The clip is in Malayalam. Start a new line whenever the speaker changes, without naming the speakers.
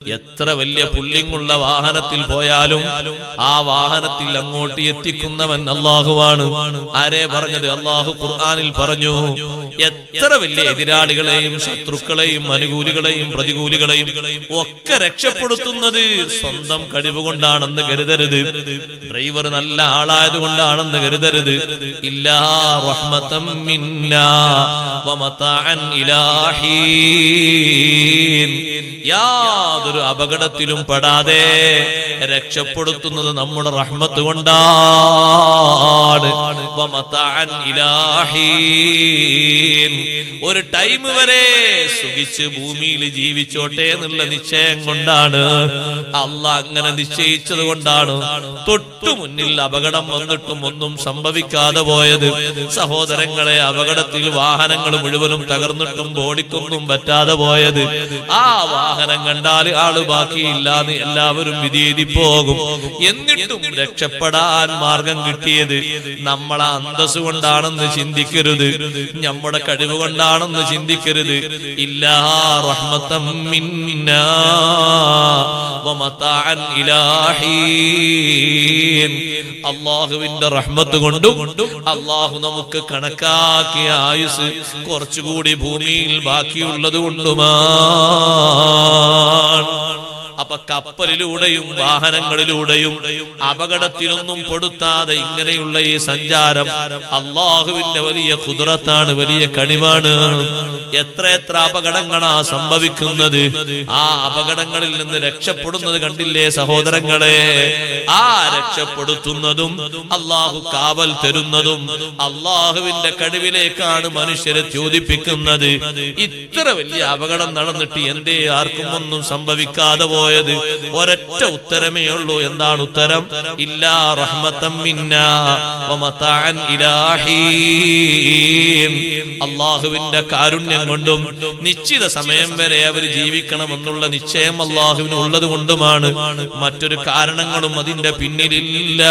എത്ര വലിയ പുല്ലിങ്ങുള്ള വാഹനത്തിൽ പോയാലും ആ വാഹനത്തിൽ അങ്ങോട്ട് എത്തിക്കുന്നവൻ അല്ലാഹുവാണ്. ആരെ പറഞ്ഞത്? അല്ലാഹു ഖുർആനിൽ പറഞ്ഞു, എത്ര വലിയ എതിരാളികളെയും ശത്രുക്കളെയും അനുകൂലികളെയും പ്രതികൂലികളെയും ഒക്കെ രക്ഷപ്പെടുത്തുന്നത് സ്വന്തം കഴിവ് കൊണ്ടാണെന്ന് കരുതരുത്. ഡ്രൈവർ നല്ല ആളായതുകൊണ്ടാണെന്ന് കരുതരുത്. ഇല്ലാ റഹ്മതം മിന്നാ വമതാഅൻ ഇലാഹീൻ. യാതൊരു അപകടത്തിലും പെടാതെ രക്ഷപ്പെടുത്തുന്നത് നമ്മുടെ റഹ്മത്ത് കൊണ്ടാണ്. വമതാഅൻ ഇലാഹീൻ. ഒരു ടൈം വരെ സുഖിച്ച് ഭൂമിയിൽ ജീവിച്ചോട്ടെ എന്നുള്ള നിശ്ചയം കൊണ്ടാണ്. അല്ലാഹ് അങ്ങനെ നിശ്ചയിച്ചത് കൊണ്ടാണ് തൊട്ടു മുന്നിൽ അപകടം വന്നിട്ടും ഒന്നും സംഭവിക്കാതെ പോയത്. സഹോദരങ്ങളെ, അപകടത്തിൽ വാഹനങ്ങൾ മുഴുവനും തകർന്നിട്ടും ബോഡിക്കൊന്നും പറ്റാതെ പോയത്. ആ വാഹനം കണ്ടാൽ ആള് ബാക്കിയില്ലാന്ന് എല്ലാവരും വിധീതി പോകും. എന്നിട്ടും രക്ഷപ്പെടാൻ മാർഗം കിട്ടിയത് നമ്മളെ അന്തസ് കൊണ്ടാണെന്ന് ചിന്തിക്കരുത്, നമ്മുടെ കഴിവ് കൊണ്ടാണെന്ന് ചിന്തിക്കരുത്. ഇല്ലാ റഹ്മതം മിന്നാ വമതാഅൻ ഇലാഹീൻ. അല്ലാഹുവിന്റെ റഹ്മത്ത് കൊണ്ടും അല്ലാഹു നമുക്ക് കണക്കാക്കിയ ആയുസ് കുറച്ചുകൂടി ഭൂമിയിൽ ബാക്കിയുള്ളത് കൊണ്ടുമാണ്. അപ്പൊ കപ്പലിലൂടെയും വാഹനങ്ങളിലൂടെയും അപകടത്തിനൊന്നും പെടുത്താതെ ഇങ്ങനെയുള്ള ഈ സഞ്ചാരം അല്ലാഹുവിന്റെ വലിയ ഖുദ്റത്താണ്, വലിയ കഴിവാണ്. എത്ര എത്ര അപകടങ്ങളാ സംഭവിക്കുന്നത്. ആ അപകടങ്ങളിൽ നിന്ന് രക്ഷപ്പെടുന്നത് കണ്ടില്ലേ സഹോദരങ്ങളെ? ആ രക്ഷപ്പെടുത്തുന്നതും അല്ലാഹു കാവൽ തരുന്നതും അല്ലാഹുവിന്റെ കഴിവിലേക്കാണ് മനുഷ്യരെ ചോദിപ്പിക്കുന്നത്. ഇത്ര വലിയ അപകടം നടന്നിട്ട് എന്തേ ആർക്കും ഒന്നും സംഭവിക്കാതെ പോയത്? ഒരൊറ്റ ഉത്തരമേ ഉള്ളൂ. എന്താണ് ഉത്തരം? ഇല്ലാ റഹ്മതം മിന്നാ വമതാഅൻ ഇലാഹീൻ. അല്ലാഹുവിന്റെ കാരുണ്യം കൊണ്ടും നിശ്ചിത സമയം വരെ അവർ ജീവിക്കണമെന്നുള്ള നിശ്ചയം അല്ലാഹുവിന് ഉള്ളത് കൊണ്ടുമാണ്. മറ്റൊരു കാരണങ്ങളും അതിന്റെ പിന്നിലില്ല.